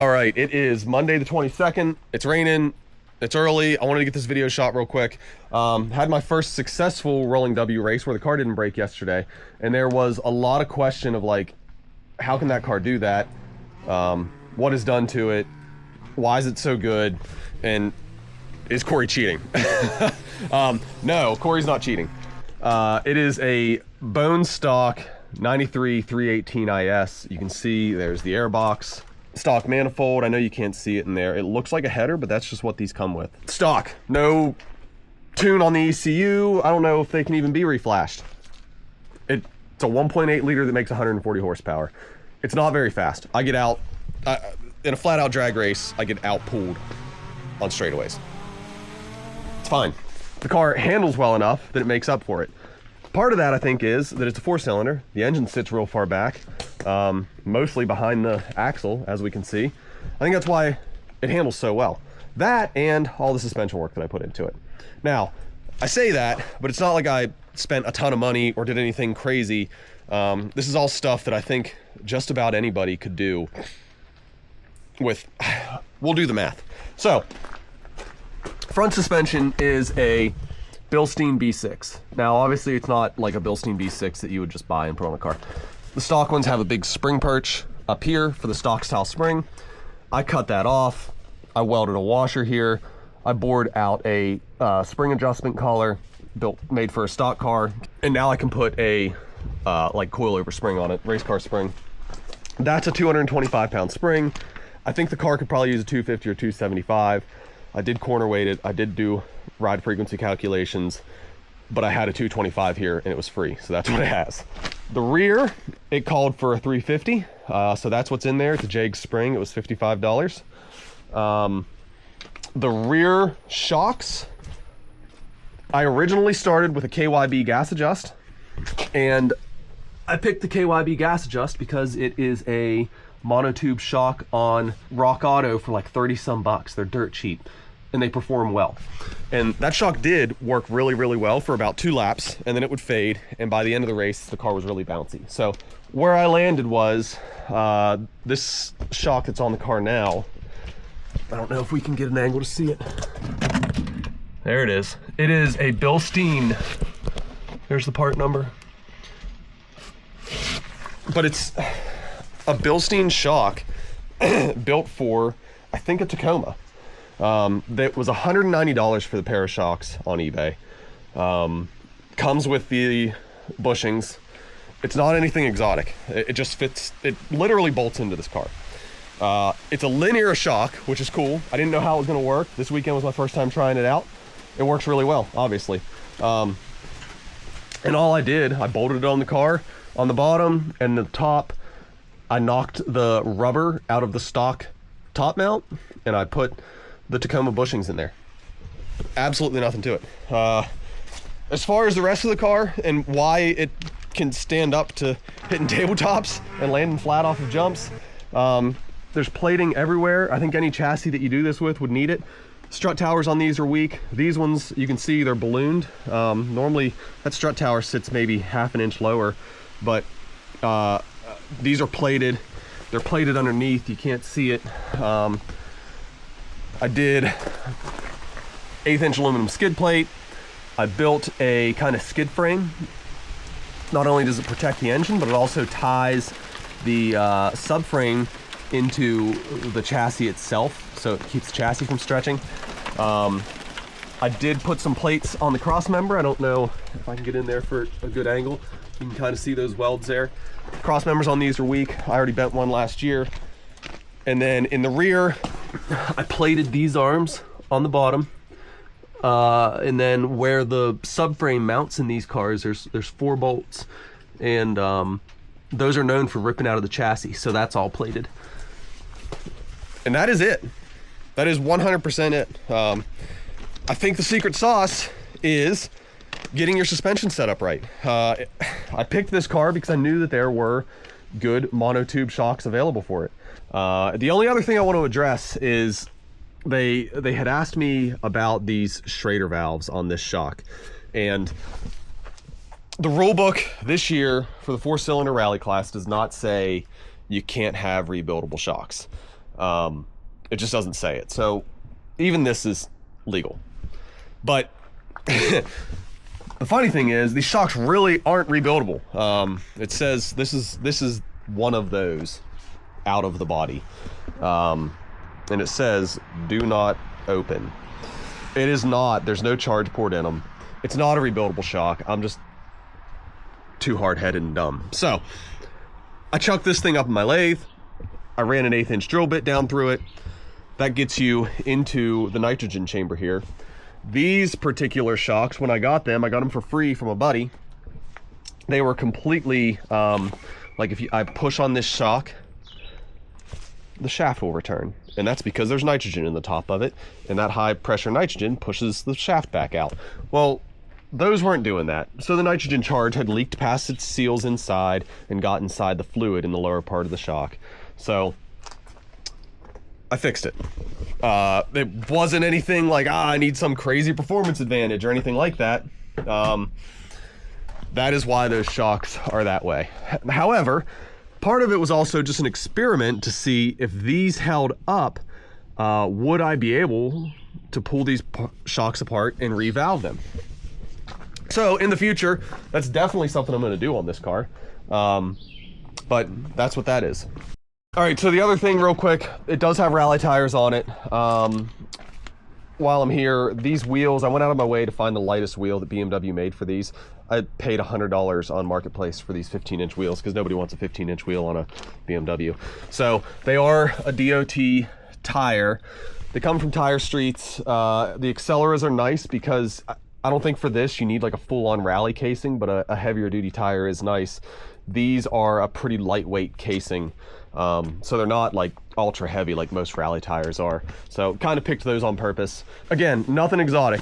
All right, it is Monday the 22nd. It's raining. It's early. I wanted to get this video shot real quick. Had my first successful rolling W race where the car didn't break yesterday, and there was a lot of question of like, how can that car do that? What is done to it? Why is it so good? And is Corey cheating? No, Corey's not cheating. It is a bone stock 93 318 IS. You can see there's the airbox. Stock manifold. I know you can't see it in there. It looks like a header, but that's just what these come with. Stock. No tune on the ECU. I don't know if they can even be reflashed. It's a 1.8 liter that makes 140 horsepower. It's not very fast. I get out, in a flat out drag race, I get out pulled on straightaways. It's fine. The car handles well enough that it makes up for it. Part of that, I think, is that it's a 4-cylinder. The engine sits real far back, mostly behind the axle, as we can see. I think that's why it handles so well. That and all the suspension work that I put into it. Now, I say that, but it's not like I spent a ton of money or did anything crazy. This is all stuff that I think just about anybody could do with, we'll do the math. So, front suspension is a Bilstein B6. Now, obviously, it's not like a Bilstein B6 that you would just buy and put on a car. The stock ones have a big spring perch up here for the stock style spring. I cut that off. I welded a washer here. I bored out a spring adjustment collar made for a stock car, and now I can put a like coilover spring on it, race car spring. That's a 225-pound spring. I think the car could probably use a 250 or 275. I did corner weight it. I did do ride frequency calculations, but I had a 225 here and it was free, so that's what it has. The rear, it called for a 350, so that's what's in there. It's a Jag spring. It was $55. The rear shocks, I originally started with a KYB gas adjust, and I picked the KYB gas adjust because it is a monotube shock on Rock Auto for like 30 some bucks. They're dirt cheap and they perform well. And that shock did work really, really well for about 2 laps, and then it would fade, and by the end of the race the car was really bouncy. So where I landed was this shock that's on the car now. I don't know if we can get an angle to see it. There it is. It is a Bilstein. There's the part number. But it's a Bilstein shock built for, I think, a Tacoma. That was $190 for the pair of shocks on eBay. Comes with the bushings. It's not anything exotic. It just fits. It literally bolts into this car. It's a linear shock, which is cool. I didn't know how it was going to work. This weekend was my first time trying it out. It works really well, obviously. And all I did, I bolted it on the car, on the bottom and the top. I knocked the rubber out of the stock top mount, and I put the Tacoma bushings in there. Absolutely nothing to it. As far as the rest of the car and why it can stand up to hitting tabletops and landing flat off of jumps, there's plating everywhere. I think any chassis that you do this with would need it. Strut towers on these are weak. These ones, you can see they're ballooned. Normally that strut tower sits maybe ½ an inch lower, but these are plated. They're plated underneath. You can't see it. I did 1/8 inch aluminum skid plate. I built a kind of skid frame. Not only does it protect the engine, but it also ties the subframe into the chassis itself, so it keeps the chassis from stretching. I did put some plates on the cross member. I don't know if I can get in there for a good angle. You can kind of see those welds there. Cross members on these are weak. I already bent one last year. And then in the rear, I plated these arms on the bottom. And then where the subframe mounts in these cars, there's 4 bolts. And those are known for ripping out of the chassis, so that's all plated. And that is it. That is 100% it. I think the secret sauce is getting your suspension set up right. I picked this car because I knew that there were good monotube shocks available for it. The only other thing I want to address is they had asked me about these Schrader valves on this shock, and the rule book this year for the 4-cylinder rally class does not say you can't have rebuildable shocks. It just doesn't say it. So even this is legal. But the funny thing is, these shocks really aren't rebuildable. It says this is one of those out of the body. And it says, do not open. It is not. There's no charge port in them. It's not a rebuildable shock. I'm just too hard-headed and dumb. So I chucked this thing up in my lathe. I ran an 1/8 inch drill bit down through it. That gets you into the nitrogen chamber here. These particular shocks, when I got them for free from a buddy. They were completely, like if I push on this shock, the shaft will return. And that's because there's nitrogen in the top of it, and that high pressure nitrogen pushes the shaft back out. Well, those weren't doing that. So the nitrogen charge had leaked past its seals inside and got inside the fluid in the lower part of the shock. So I fixed it. It wasn't anything like, I need some crazy performance advantage or anything like that. That is why those shocks are that way. However, part of it was also just an experiment to see if these held up, would I be able to pull these shocks apart and revalve them? So in the future, that's definitely something I'm going to do on this car. But that's what that is. All right, so the other thing real quick, it does have rally tires on it. While I'm here, these wheels, I went out of my way to find the lightest wheel that BMW made for these. I paid $100 on Marketplace for these 15-inch wheels because nobody wants a 15-inch wheel on a BMW. So they are a DOT tire. They come from Tire Streets. The acceleras are nice because I don't think for this you need like a full-on rally casing, but a heavier duty tire is nice. These are a pretty lightweight casing. So they're not like ultra heavy like most rally tires are. So kind of picked those on purpose. Again, nothing exotic.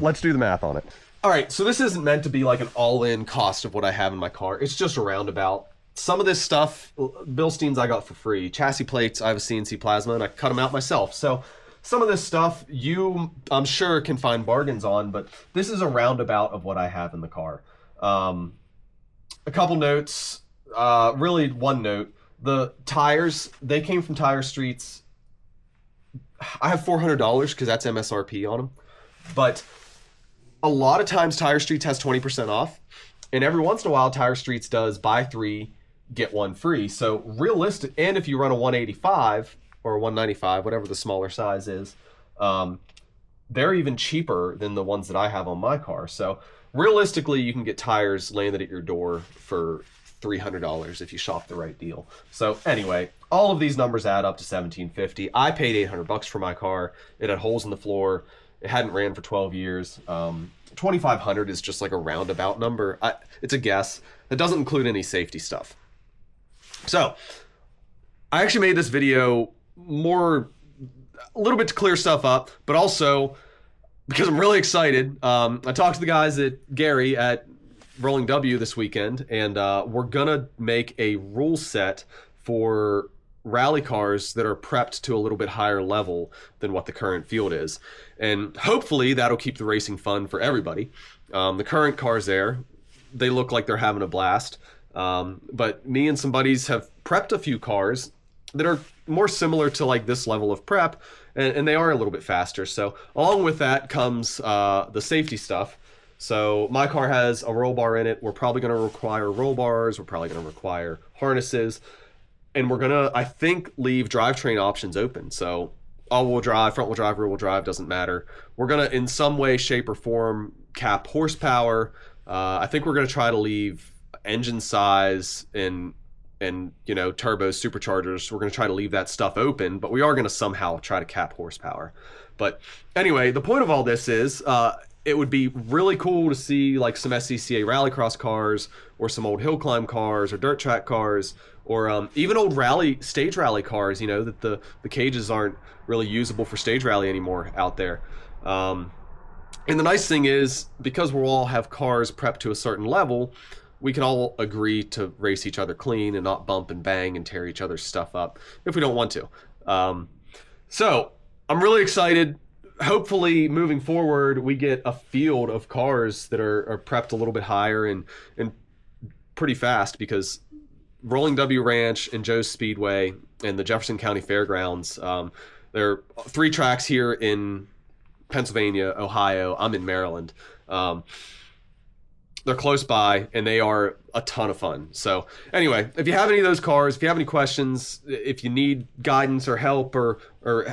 Let's do the math on it. All right, so this isn't meant to be like an all-in cost of what I have in my car. It's just a roundabout. Some of this stuff, Bilsteins I got for free. Chassis plates, I have a CNC plasma and I cut them out myself. So some of this stuff you, I'm sure, can find bargains on, but this is a roundabout of what I have in the car. A couple notes, really one note. The tires, they came from Tire Streets. I have $400 because that's MSRP on them. But a lot of times Tire Streets has 20% off. And every once in a while, Tire Streets does buy 3, get 1 free. So realistic, and if you run a 185 or a 195, whatever the smaller size is, they're even cheaper than the ones that I have on my car. So realistically, you can get tires landed at your door for $300 if you shop the right deal. So anyway, all of these numbers add up to $1,750. I paid $800 for my car. It had holes in the floor. It hadn't ran for 12 years. $2,500 is just like a roundabout number. It's a guess. It doesn't include any safety stuff. So I actually made this video a little bit to clear stuff up, but also because I'm really excited. I talked to the guys at Gary at Rolling W this weekend, and we're gonna make a rule set for rally cars that are prepped to a little bit higher level than what the current field is, and hopefully that'll keep the racing fun for everybody. The current cars they look like they're having a blast, but me and some buddies have prepped a few cars that are more similar to like this level of prep, and they are a little bit faster. So along with that comes the safety stuff. So my car has a roll bar in it. We're probably going to require roll bars. We're probably going to require harnesses. And we're going to, I think, leave drivetrain options open. So all-wheel drive, front-wheel drive, rear-wheel drive, doesn't matter. We're going to, in some way, shape, or form, cap horsepower. I think we're going to try to leave engine size and you know, turbos, superchargers. We're going to try to leave that stuff open, but we are going to somehow try to cap horsepower. But anyway, the point of all this is it would be really cool to see like some SCCA Rallycross cars or some old hill climb cars or dirt track cars or even old stage rally cars, you know, that the cages aren't really usable for stage rally anymore out there. And the nice thing is, because we'll all have cars prepped to a certain level, we can all agree to race each other clean and not bump and bang and tear each other's stuff up if we don't want to. So I'm really excited. Hopefully moving forward, we get a field of cars that are prepped a little bit higher and pretty fast, because Rolling W Ranch and Joe's Speedway and the Jefferson County Fairgrounds. There are 3 tracks here in Pennsylvania, Ohio. I'm in Maryland. They're close by, and they are a ton of fun. So anyway, if you have any of those cars, if you have any questions, if you need guidance or help or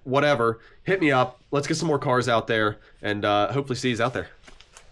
whatever, hit me up. Let's get some more cars out there, and hopefully see you out there.